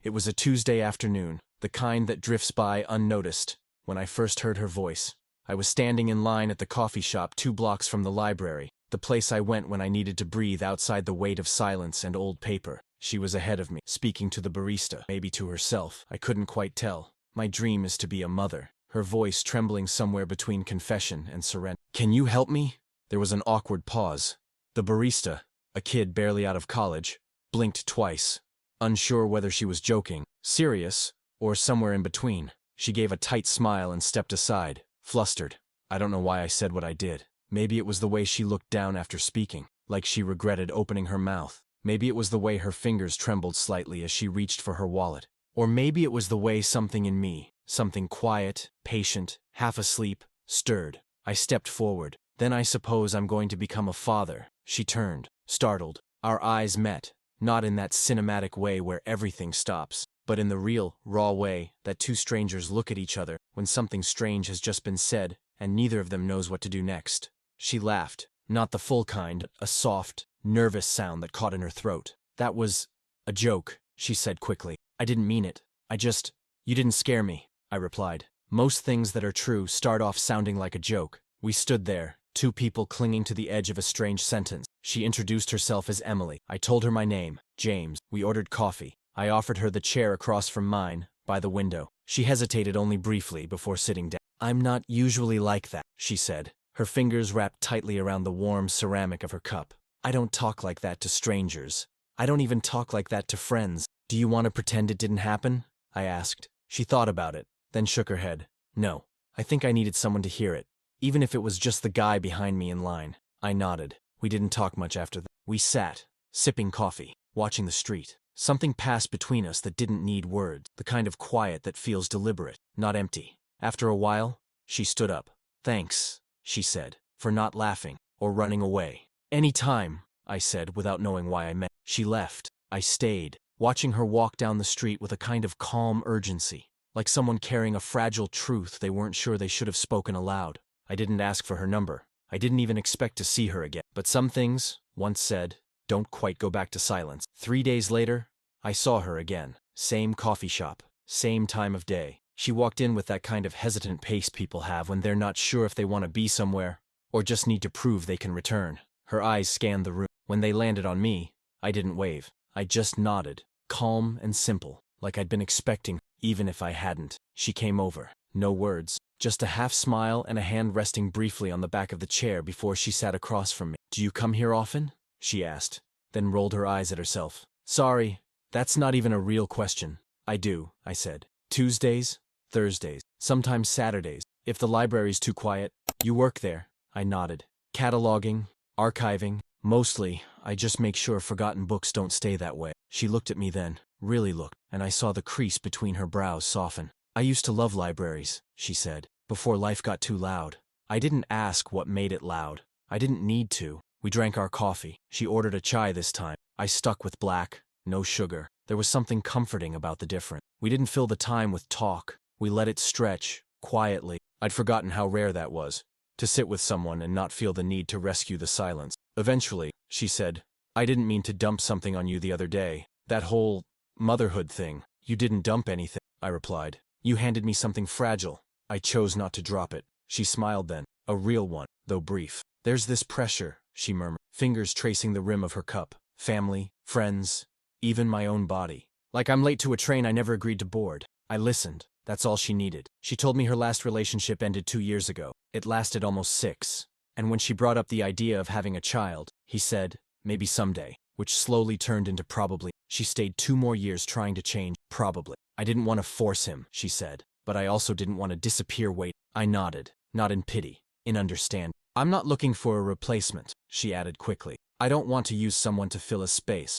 It was a Tuesday afternoon, the kind that drifts by unnoticed, when I first heard her voice. I was standing in line at the coffee shop 2 blocks from the library, the place I went when I needed to breathe outside the weight of silence and old paper. She was ahead of me, speaking to the barista, maybe to herself. I couldn't quite tell. My dream is to be a mother. Her voice trembling somewhere between confession and surrender. "Can you help me?" There was an awkward pause. The barista, a kid barely out of college, blinked twice, unsure whether she was joking, serious, or somewhere in between. She gave a tight smile and stepped aside, flustered. I don't know why I said what I did. Maybe it was the way she looked down after speaking, like she regretted opening her mouth. Maybe it was the way her fingers trembled slightly as she reached for her wallet. Or maybe it was the way something in me, something quiet, patient, half asleep, stirred. I stepped forward. "Then I suppose I'm going to become a father." She turned, startled. Our eyes met, not in that cinematic way where everything stops, but in the real, raw way that two strangers look at each other when something strange has just been said and neither of them knows what to do next. She laughed, not the full kind, a soft, nervous sound that caught in her throat. "That was a joke," she said quickly. "I didn't mean it. You didn't scare me," I replied. Most things that are true start off sounding like a joke. We stood there, two people clinging to the edge of a strange sentence. She introduced herself as Emily. I told her my name, James. We ordered coffee. I offered her the chair across from mine, by the window. She hesitated only briefly before sitting down. "I'm not usually like that," she said, her fingers wrapped tightly around the warm ceramic of her cup. "I don't talk like that to strangers. I don't even talk like that to friends." "Do you want to pretend it didn't happen?" I asked. She thought about it, then shook her head. "No, I think I needed someone to hear it, even if it was just the guy behind me in line." I nodded. We didn't talk much after that. We sat, sipping coffee, watching the street. Something passed between us that didn't need words, the kind of quiet that feels deliberate, not empty. After a while, she stood up. "Thanks," she said, "for not laughing or running away." "Any time," I said without knowing why I meant. She left. I stayed, watching her walk down the street with a kind of calm urgency, like someone carrying a fragile truth they weren't sure they should have spoken aloud. I didn't ask for her number. I didn't even expect to see her again. But some things, once said, don't quite go back to silence. 3 days later, I saw her again. Same coffee shop, same time of day. She walked in with that kind of hesitant pace people have when they're not sure if they want to be somewhere, or just need to prove they can return. Her eyes scanned the room. When they landed on me, I didn't wave. I just nodded, calm and simple, like I'd been expecting, even if I hadn't. She came over. No words, just a half smile and a hand resting briefly on the back of the chair before she sat across from me. "Do you come here often?" she asked, then rolled her eyes at herself. "Sorry, that's not even a real question." "I do," I said. "Tuesdays, Thursdays, sometimes Saturdays. If the library's too quiet." "You work there?" I nodded. "Cataloging, archiving. Mostly, I just make sure forgotten books don't stay that way." She looked at me then, really looked, and I saw the crease between her brows soften. "I used to love libraries," she said, "before life got too loud. I didn't ask what made it loud. I didn't need to." We drank our coffee. She ordered a chai this time. I stuck with black, no sugar. There was something comforting about the difference. We didn't fill the time with talk. We let it stretch, quietly. I'd forgotten how rare that was, to sit with someone and not feel the need to rescue the silence. Eventually, she said, "I didn't mean to dump something on you the other day. That whole motherhood thing." "You didn't dump anything," I replied. "You handed me something fragile. I chose not to drop it." She smiled then, a real one, though brief. "There's this pressure," she murmured, fingers tracing the rim of her cup. "Family, friends, even my own body. Like I'm late to a train I never agreed to board." I listened. That's all she needed. She told me her last relationship ended 2 years ago. It lasted almost 6. And when she brought up the idea of having a child, he said, maybe someday, which slowly turned into probably. She stayed 2 more years trying to change, probably. "I didn't want to force him," she said, "but I also didn't want to disappear waiting." I nodded, not in pity, in understanding. "I'm not looking for a replacement," she added quickly. "I don't want to use someone to fill a space.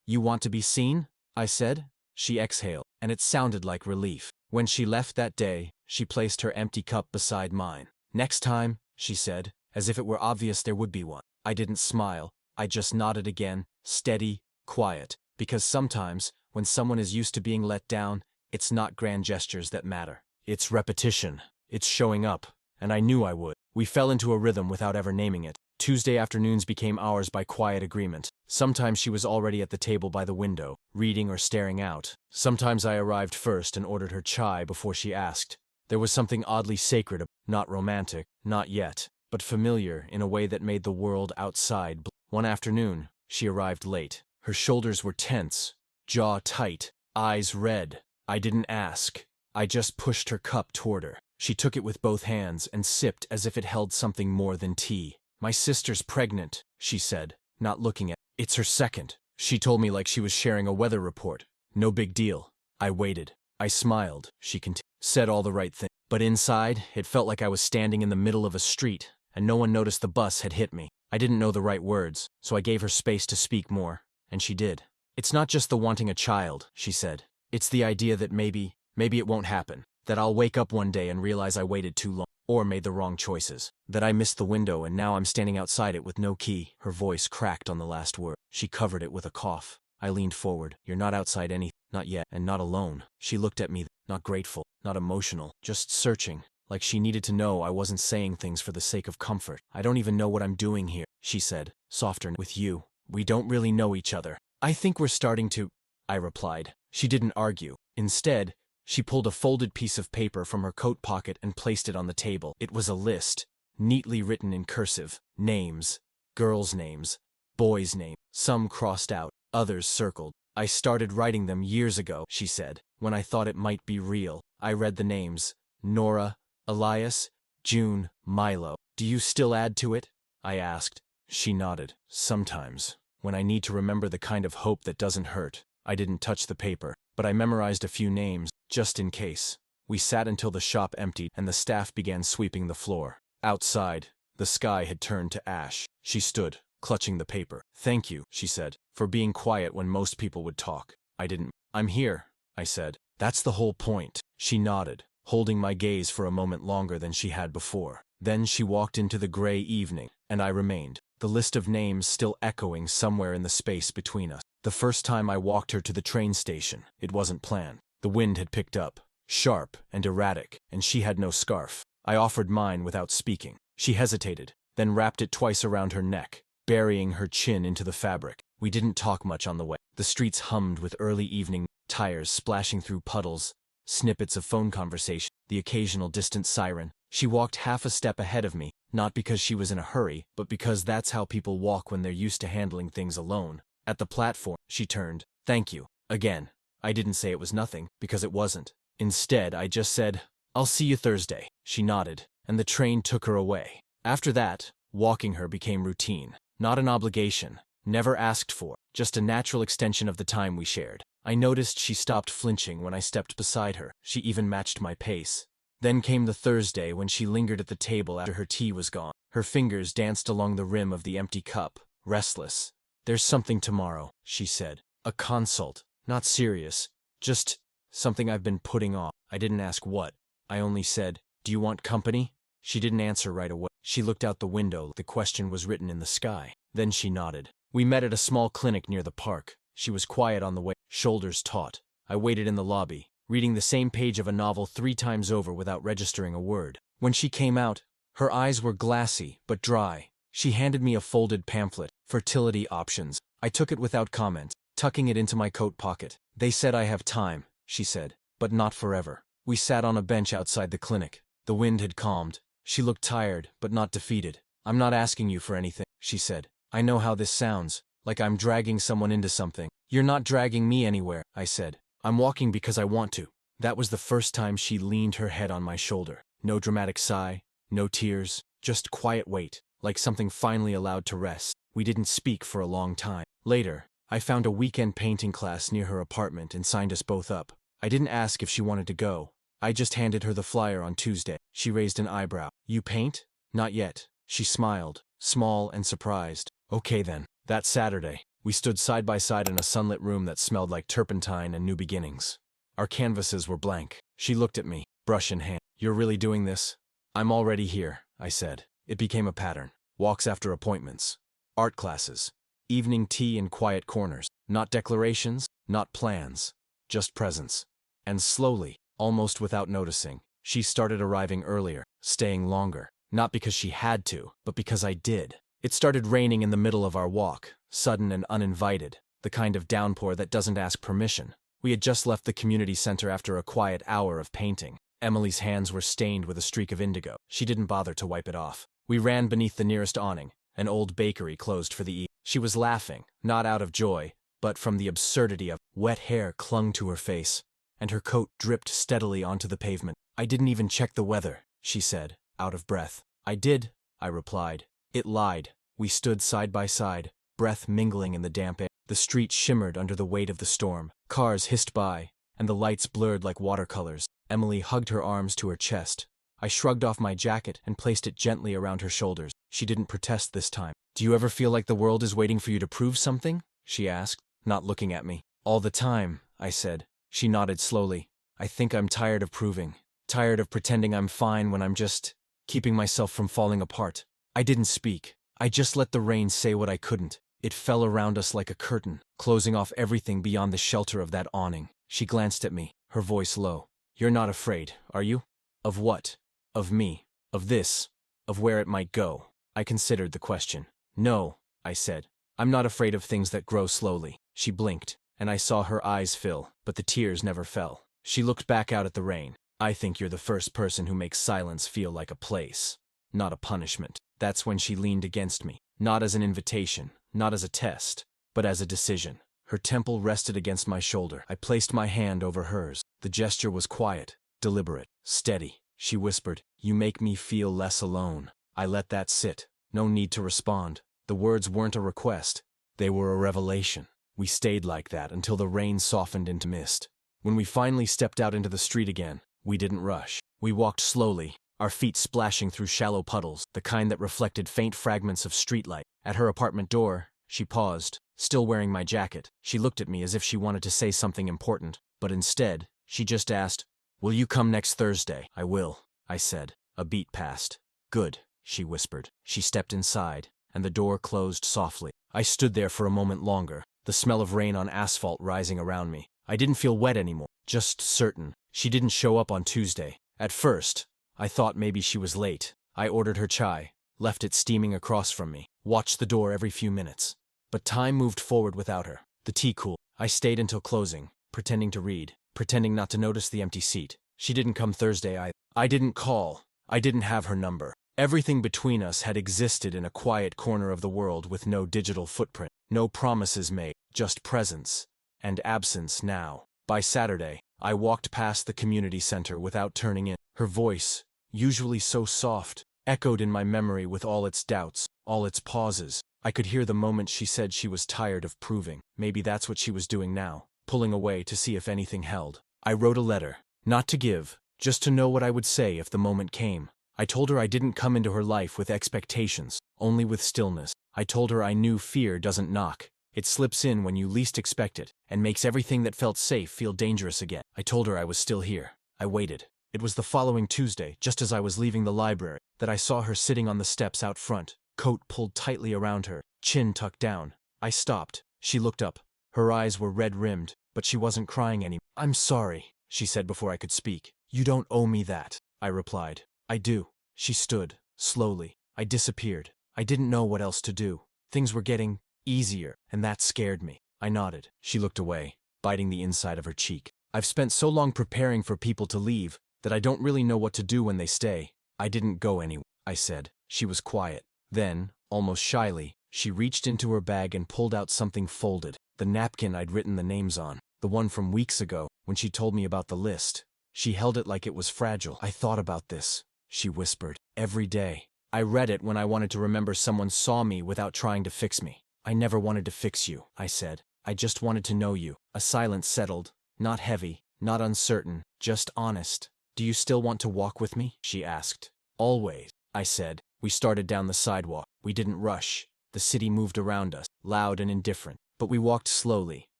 You want to be seen?" I said. She exhaled, and it sounded like relief. When she left that day, she placed her empty cup beside mine. "Next time," she said, as if it were obvious there would be one. I didn't smile. I just nodded again, steady, quiet, because sometimes, when someone is used to being let down, it's not grand gestures that matter. It's repetition. It's showing up, and I knew I would. We fell into a rhythm without ever naming it. Tuesday afternoons became ours by quiet agreement. Sometimes she was already at the table by the window, reading or staring out. Sometimes I arrived first and ordered her chai before she asked. There was something oddly sacred, not romantic, not yet, but familiar in a way that made the world outside. One afternoon, she arrived late. Her shoulders were tense, jaw tight, eyes red. I didn't ask. I just pushed her cup toward her. She took it with both hands and sipped as if it held something more than tea. "My sister's pregnant," she said, not looking at me. "It's her second." She told me like she was sharing a weather report. "No big deal." I waited. I smiled. She continued. Said all the right things. But inside, it felt like I was standing in the middle of a street, and no one noticed the bus had hit me. I didn't know the right words, so I gave her space to speak more, and she did. "It's not just the wanting a child," she said. "It's the idea that maybe it won't happen. That I'll wake up one day and realize I waited too long, or made the wrong choices. That I missed the window and now I'm standing outside it with no key." Her voice cracked on the last word. She covered it with a cough. I leaned forward. "You're not outside anything. Not yet, and not alone." She looked at me, not grateful, not emotional, just searching, like she needed to know I wasn't saying things for the sake of comfort. "I don't even know what I'm doing here," she said, softer. "With you. We don't really know each other." "I think we're starting to," I replied. She didn't argue. Instead, she pulled a folded piece of paper from her coat pocket and placed it on the table. It was a list, neatly written in cursive. Names. Girls' names. Boys' names. Some crossed out, others circled. "I started writing them years ago," she said, "when I thought it might be real." I read the names. Nora, Elias, June, Milo. "Do you still add to it?" I asked. She nodded. "Sometimes, when I need to remember the kind of hope that doesn't hurt." I didn't touch the paper, but I memorized a few names, just in case. We sat until the shop emptied and the staff began sweeping the floor. Outside, the sky had turned to ash. She stood, clutching the paper. "Thank you," she said, "for being quiet when most people would talk." I didn't. "I'm here," I said. "That's the whole point." She nodded, holding my gaze for a moment longer than she had before. Then she walked into the gray evening, and I remained, the list of names still echoing somewhere in the space between us. The first time I walked her to the train station, it wasn't planned. The wind had picked up, sharp and erratic, and she had no scarf. I offered mine without speaking. She hesitated, then wrapped it twice around her neck, burying her chin into the fabric. We didn't talk much on the way. The streets hummed with early evening, tires splashing through puddles, snippets of phone conversation, the occasional distant siren. She walked half a step ahead of me, not because she was in a hurry, but because that's how people walk when they're used to handling things alone. At the platform, she turned. "Thank you." Again. I didn't say it was nothing, because it wasn't. Instead, I just said, "I'll see you Thursday." She nodded, and the train took her away. After that, walking her became routine. Not an obligation, never asked for, just a natural extension of the time we shared. I noticed she stopped flinching when I stepped beside her. She even matched my pace. Then came the Thursday when she lingered at the table after her tea was gone. Her fingers danced along the rim of the empty cup, restless. "There's something tomorrow," she said. "A consult. Not serious. Just something I've been putting off." I didn't ask what. I only said, "Do you want company?" She didn't answer right away. She looked out the window. The question was written in the sky. Then she nodded. We met at a small clinic near the park. She was quiet on the way, shoulders taut. I waited in the lobby, reading the same page of a novel 3 times over without registering a word. When she came out, her eyes were glassy but dry. She handed me a folded pamphlet, Fertility Options. I took it without comment, tucking it into my coat pocket. "They said I have time," she said, "but not forever." We sat on a bench outside the clinic. The wind had calmed. She looked tired, but not defeated. "I'm not asking you for anything," she said. "I know how this sounds, like I'm dragging someone into something." "You're not dragging me anywhere," I said. "I'm walking because I want to." That was the first time she leaned her head on my shoulder. No dramatic sigh, no tears, just quiet weight, like something finally allowed to rest. We didn't speak for a long time. Later, I found a weekend painting class near her apartment and signed us both up. I didn't ask if she wanted to go. I just handed her the flyer on Tuesday. She raised an eyebrow. "You paint?" "Not yet." She smiled, small and surprised. "Okay then." That Saturday, we stood side by side in a sunlit room that smelled like turpentine and new beginnings. Our canvases were blank. She looked at me, brush in hand. "You're really doing this?" "I'm already here," I said. It became a pattern. Walks after appointments. Art classes. Evening tea in quiet corners. Not declarations, not plans. Just presence. And slowly, almost without noticing, she started arriving earlier, staying longer. Not because she had to, but because I did. It started raining in the middle of our walk, sudden and uninvited, the kind of downpour that doesn't ask permission. We had just left the community center after a quiet hour of painting. Emily's hands were stained with a streak of indigo. She didn't bother to wipe it off. We ran beneath the nearest awning, an old bakery closed for the evening. She was laughing, not out of joy, but from the absurdity of wet hair clung to her face, and her coat dripped steadily onto the pavement. "I didn't even check the weather," she said, out of breath. "I did," I replied. It lied. We stood side by side, breath mingling in the damp air. The street shimmered under the weight of the storm. Cars hissed by, and the lights blurred like watercolors. Emily hugged her arms to her chest. I shrugged off my jacket and placed it gently around her shoulders. She didn't protest this time. "Do you ever feel like the world is waiting for you to prove something?" she asked, not looking at me. "All the time," I said. She nodded slowly. "I think I'm tired of proving. Tired of pretending I'm fine when I'm just keeping myself from falling apart." I didn't speak. I just let the rain say what I couldn't. It fell around us like a curtain, closing off everything beyond the shelter of that awning. She glanced at me, her voice low. "You're not afraid, are you?" "Of what?" "Of me. Of this. Of where it might go." I considered the question. "No," I said. "I'm not afraid of things that grow slowly." She blinked, and I saw her eyes fill, but the tears never fell. She looked back out at the rain. "I think you're the first person who makes silence feel like a place, not a punishment." That's when she leaned against me, not as an invitation, not as a test, but as a decision. Her temple rested against my shoulder. I placed my hand over hers. The gesture was quiet, deliberate, steady. She whispered, "You make me feel less alone." I let that sit. No need to respond. The words weren't a request. They were a revelation. We stayed like that until the rain softened into mist. When we finally stepped out into the street again, we didn't rush. We walked slowly, our feet splashing through shallow puddles, the kind that reflected faint fragments of streetlight. At her apartment door, she paused, still wearing my jacket. She looked at me as if she wanted to say something important, but instead, she just asked, "Will you come next Thursday?" "I will," I said. A beat passed. "Good," she whispered. She stepped inside, and the door closed softly. I stood there for a moment longer, the smell of rain on asphalt rising around me. I didn't feel wet anymore, just certain. She didn't show up on Tuesday. At first, I thought maybe she was late. I ordered her chai, left it steaming across from me, watched the door every few minutes. But time moved forward without her. The tea cooled. I stayed until closing, pretending to read, pretending not to notice the empty seat. She didn't come Thursday either. I didn't call. I didn't have her number. Everything between us had existed in a quiet corner of the world with no digital footprint, no promises made, just presence and absence now. By Saturday, I walked past the community center without turning in. Her voice, usually so soft, echoed in my memory with all its doubts, all its pauses. I could hear the moment she said she was tired of proving. Maybe that's what she was doing now, pulling away to see if anything held. I wrote a letter, not to give, just to know what I would say if the moment came. I told her I didn't come into her life with expectations, only with stillness. I told her I knew fear doesn't knock. It slips in when you least expect it, and makes everything that felt safe feel dangerous again. I told her I was still here. I waited. It was the following Tuesday, just as I was leaving the library, that I saw her sitting on the steps out front, coat pulled tightly around her, chin tucked down. I stopped. She looked up. Her eyes were red-rimmed, but she wasn't crying anymore. "I'm sorry," she said before I could speak. "You don't owe me that," I replied. "I do." She stood, slowly. I disappeared. I didn't know what else to do. Things were getting easier, and that scared me. I nodded. She looked away, biting the inside of her cheek. "I've spent so long preparing for people to leave that I don't really know what to do when they stay." "I didn't go anywhere," I said. She was quiet. Then, almost shyly, she reached into her bag and pulled out something folded. The napkin I'd written the names on. The one from weeks ago, when she told me about the list. She held it like it was fragile. "I thought about this," she whispered, "every day. I read it when I wanted to remember someone saw me without trying to fix me." "I never wanted to fix you," I said. "I just wanted to know you." A silence settled, not heavy, not uncertain, just honest. "Do you still want to walk with me?" she asked. "Always," I said. We started down the sidewalk. We didn't rush. The city moved around us, loud and indifferent. But we walked slowly,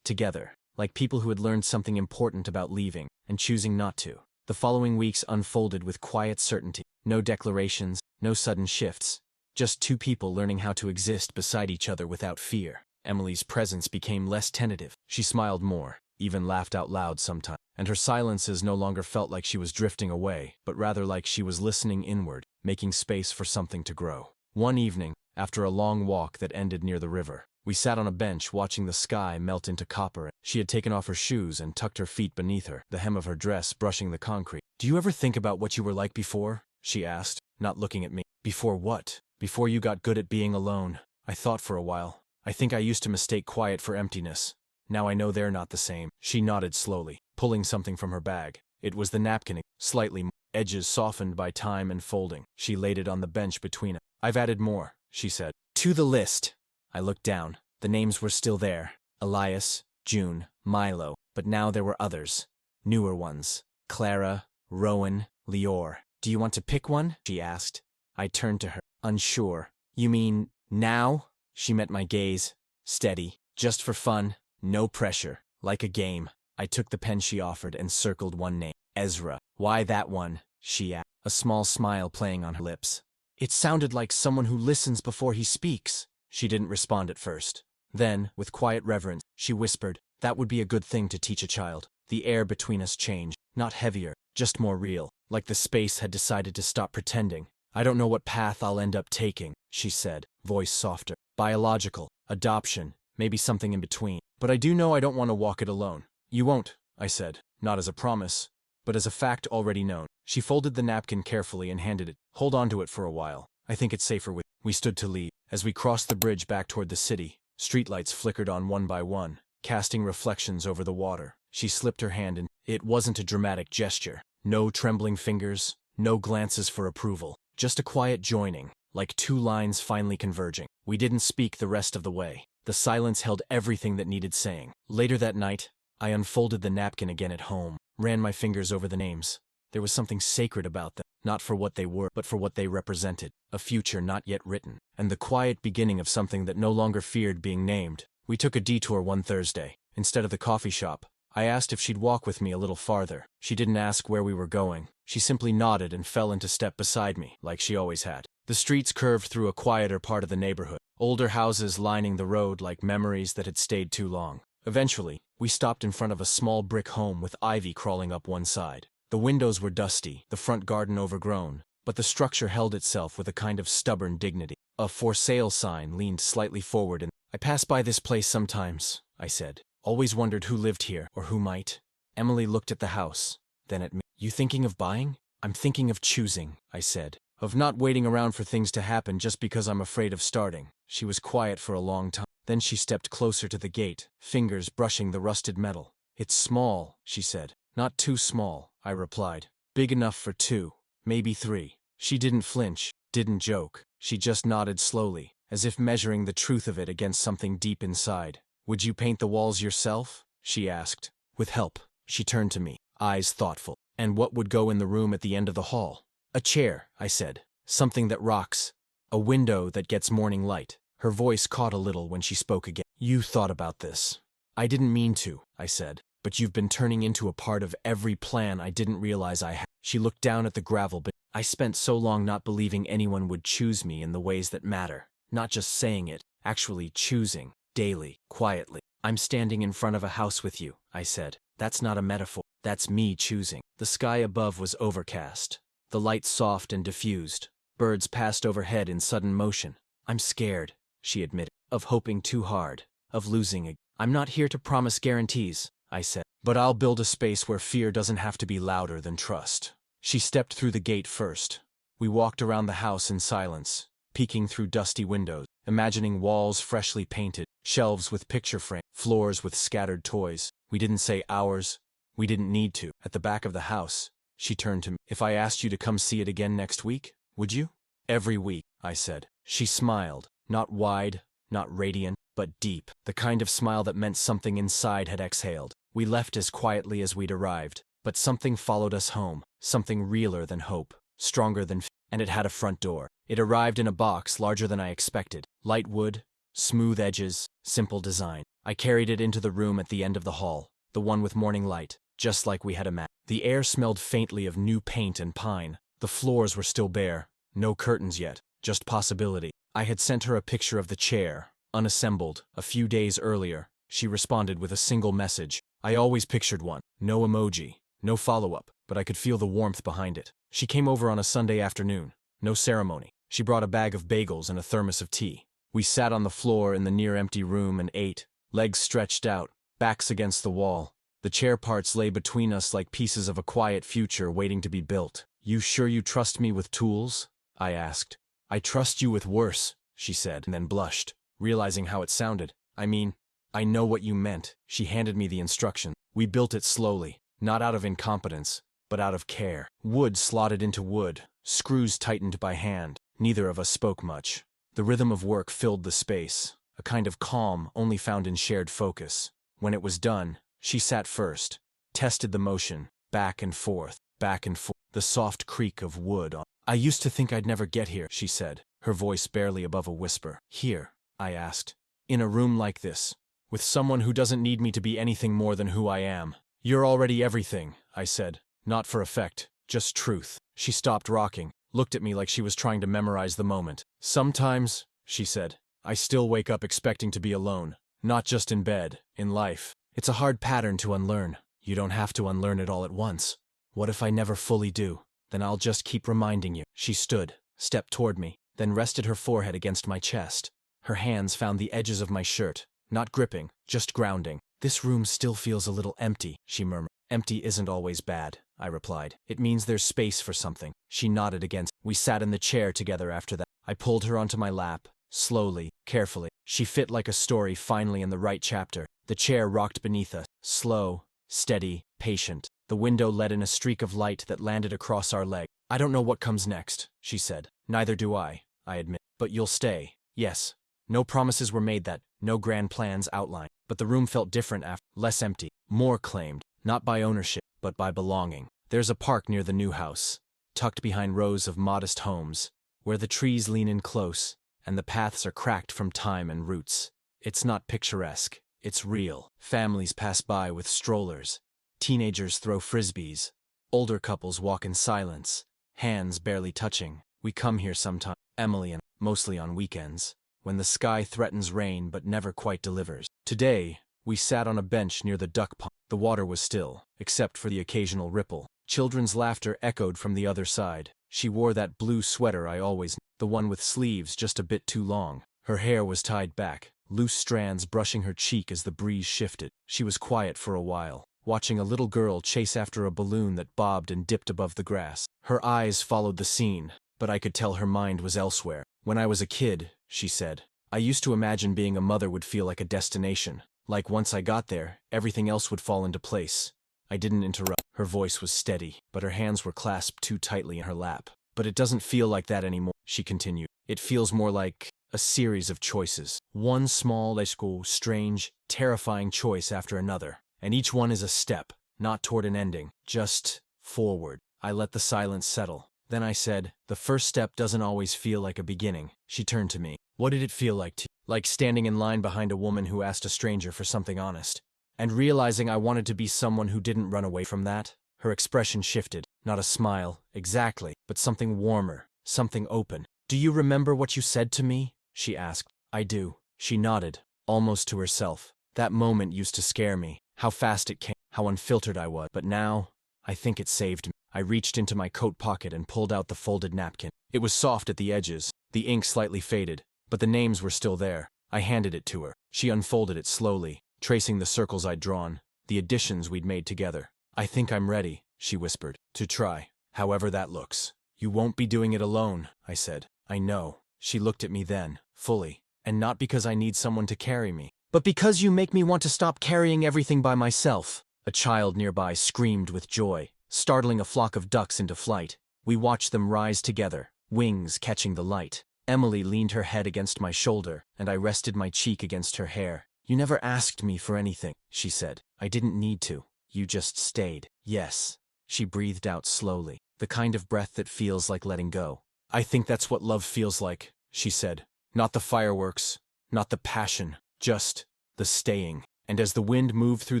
together, like people who had learned something important about leaving and choosing not to. The following weeks unfolded with quiet certainty. No declarations, no sudden shifts. Just two people learning how to exist beside each other without fear. Emily's presence became less tentative. She smiled more, even laughed out loud sometimes. And her silences no longer felt like she was drifting away, but rather like she was listening inward, making space for something to grow. One evening, after a long walk that ended near the river. We sat on a bench watching the sky melt into copper. She had taken off her shoes and tucked her feet beneath her, the hem of her dress brushing the concrete. "Do you ever think about what you were like before?" she asked, not looking at me. "Before what?" "Before you got good at being alone." I thought for a while. "I think I used to mistake quiet for emptiness. Now I know they're not the same." She nodded slowly, pulling something from her bag. It was the napkin, slightly edges softened by time and folding. She laid it on the bench between us. "I've added more," she said, "to the list." I looked down. The names were still there. Elias, June, Milo, but now there were others. Newer ones. Clara, Rowan, Lior. "Do you want to pick one?" she asked. I turned to her, unsure. "You mean, now?" She met my gaze. Steady. "Just for fun. No pressure. Like a game." I took the pen she offered and circled one name. Ezra. "Why that one?" she asked, a small smile playing on her lips. "It sounded like someone who listens before he speaks." She didn't respond at first. Then, with quiet reverence, she whispered, "That would be a good thing to teach a child." The air between us changed, not heavier, just more real, like the space had decided to stop pretending. "I don't know what path I'll end up taking," she said, voice softer. "Biological, adoption, maybe something in between. But I do know I don't want to walk it alone." "You won't," I said, not as a promise, but as a fact already known. She folded the napkin carefully and handed it. "Hold on to it for a while. I think it's safer with." We stood to leave. As we crossed the bridge back toward the city, streetlights flickered on one by one, casting reflections over the water. She slipped her hand in. It wasn't a dramatic gesture. No trembling fingers, no glances for approval. Just a quiet joining, like two lines finally converging. We didn't speak the rest of the way. The silence held everything that needed saying. Later that night, I unfolded the napkin again at home, ran my fingers over the names. There was something sacred about them, not for what they were, but for what they represented. A future not yet written, and the quiet beginning of something that no longer feared being named. We took a detour one Thursday. Instead of the coffee shop, I asked if she'd walk with me a little farther. She didn't ask where we were going. She simply nodded and fell into step beside me, like she always had. The streets curved through a quieter part of the neighborhood, older houses lining the road like memories that had stayed too long. Eventually, we stopped in front of a small brick home with ivy crawling up one side. The windows were dusty, the front garden overgrown, but the structure held itself with a kind of stubborn dignity. A "for sale" sign leaned slightly forward and "I pass by this place sometimes," I said. "Always wondered who lived here, or who might." Emily looked at the house, then at me. "You thinking of buying?" "I'm thinking of choosing," I said. "Of not waiting around for things to happen just because I'm afraid of starting." She was quiet for a long time. Then she stepped closer to the gate, fingers brushing the rusted metal. "It's small," she said. "Not too small," I replied. "Big enough for 2, maybe 3. She didn't flinch, didn't joke. She just nodded slowly, as if measuring the truth of it against something deep inside. "Would you paint the walls yourself?" she asked. "With help." She turned to me, eyes thoughtful. "And what would go in the room at the end of the hall?" "A chair," I said. "Something that rocks. A window that gets morning light." Her voice caught a little when she spoke again. "You thought about this." "I didn't mean to," I said. "But you've been turning into a part of every plan I didn't realize I had." She looked down at the gravel, but I spent so long not believing anyone would choose me in the ways that matter. Not just saying it, actually choosing, daily, quietly. "I'm standing in front of a house with you," I said. "That's not a metaphor. That's me choosing." The sky above was overcast, the light soft and diffused. Birds passed overhead in sudden motion. "I'm scared," she admitted, "of hoping too hard, of losing it. I'm not here to promise guarantees," I said, "but I'll build a space where fear doesn't have to be louder than trust." She stepped through the gate first. We walked around the house in silence, peeking through dusty windows, imagining walls freshly painted, shelves with picture frames, floors with scattered toys. We didn't say ours. We didn't need to. At the back of the house, she turned to me. "If I asked you to come see it again next week, would you?" "Every week," I said. She smiled, not wide, not radiant, but deep, the kind of smile that meant something inside had exhaled. We left as quietly as we'd arrived, but something followed us home, something realer than hope, stronger than fear, and it had a front door. It arrived in a box larger than I expected, light wood, smooth edges, simple design. I carried it into the room at the end of the hall, the one with morning light, just like we had imagined. The air smelled faintly of new paint and pine. The floors were still bare, no curtains yet, just possibility. I had sent her a picture of the chair, unassembled, a few days earlier. She responded with a single message. I always pictured one. No emoji, no follow-up, but I could feel the warmth behind it. She came over on a Sunday afternoon. No ceremony. She brought a bag of bagels and a thermos of tea. We sat on the floor in the near-empty room and ate, legs stretched out, backs against the wall. The chair parts lay between us like pieces of a quiet future waiting to be built. "You sure you trust me with tools?" I asked. "I trust you with worse," she said, and then blushed, realizing how it sounded. "I mean, I know what you meant." She handed me the instructions. We built it slowly, not out of incompetence, but out of care. Wood slotted into wood, screws tightened by hand. Neither of us spoke much. The rhythm of work filled the space, a kind of calm only found in shared focus. When it was done, she sat first, tested the motion, back and forth, the soft creak of wood. "I used to think I'd never get here," she said, her voice barely above a whisper. "Here?" I asked. "In a room like this, with someone who doesn't need me to be anything more than who I am." "You're already everything," I said, not for effect, just truth. She stopped rocking, looked at me like she was trying to memorize the moment. "Sometimes," she said, "I still wake up expecting to be alone, not just in bed, in life. It's a hard pattern to unlearn. You don't have to unlearn it all at once. What if I never fully do? Then I'll just keep reminding you." She stood, stepped toward me, then rested her forehead against my chest. Her hands found the edges of my shirt, not gripping, just grounding. "This room still feels a little empty," she murmured. "Empty isn't always bad," I replied. "It means there's space for something." She nodded again. We sat in the chair together after that. I pulled her onto my lap, slowly, carefully. She fit like a story finally in the right chapter. The chair rocked beneath us, slow, steady, patient. The window let in a streak of light that landed across our leg. "I don't know what comes next," she said. "Neither do I admit. But you'll stay." "Yes." No promises were made that, no grand plans outlined. But the room felt different after, less empty, more claimed, not by ownership, but by belonging. There's a park near the new house, tucked behind rows of modest homes, where the trees lean in close, and the paths are cracked from time and roots. It's not picturesque, it's real. Families pass by with strollers. Teenagers throw frisbees. Older couples walk in silence, hands barely touching. We come here sometime, Emily and mostly on weekends, when the sky threatens rain but never quite delivers. Today, we sat on a bench near the duck pond. The water was still, except for the occasional ripple. Children's laughter echoed from the other side. She wore that blue sweater I always knew, the one with sleeves just a bit too long. Her hair was tied back, loose strands brushing her cheek as the breeze shifted. She was quiet for a while, watching a little girl chase after a balloon that bobbed and dipped above the grass. Her eyes followed the scene, but I could tell her mind was elsewhere. "When I was a kid," she said, "I used to imagine being a mother would feel like a destination. Like once I got there, everything else would fall into place." I didn't interrupt. Her voice was steady, but her hands were clasped too tightly in her lap. "But it doesn't feel like that anymore," she continued. "It feels more like a series of choices. One small, strange, terrifying choice after another. And each one is a step, not toward an ending, just forward." I let the silence settle. Then I said, "The first step doesn't always feel like a beginning." She turned to me. "What did it feel like to you?" "Like standing in line behind a woman who asked a stranger for something honest. And realizing I wanted to be someone who didn't run away from that." Her expression shifted. Not a smile, exactly, but something warmer, something open. "Do you remember what you said to me?" she asked. "I do." She nodded, almost to herself. "That moment used to scare me. How fast it came, how unfiltered I was. But now, I think it saved me." I reached into my coat pocket and pulled out the folded napkin. It was soft at the edges, the ink slightly faded, but the names were still there. I handed it to her. She unfolded it slowly, tracing the circles I'd drawn, the additions we'd made together. "I think I'm ready," she whispered, "to try, however that looks." "You won't be doing it alone," I said. "I know." She looked at me then, fully. "And not because I need someone to carry me, but because you make me want to stop carrying everything by myself." A child nearby screamed with joy, startling a flock of ducks into flight. We watched them rise together, wings catching the light. Emily leaned her head against my shoulder, and I rested my cheek against her hair. "You never asked me for anything," she said. "I didn't need to. You just stayed." "Yes," she breathed out slowly, the kind of breath that feels like letting go. "I think that's what love feels like," she said. "Not the fireworks, not the passion, just the staying." And as the wind moved through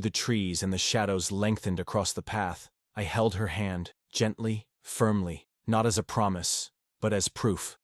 the trees and the shadows lengthened across the path, I held her hand, gently, firmly, not as a promise, but as proof.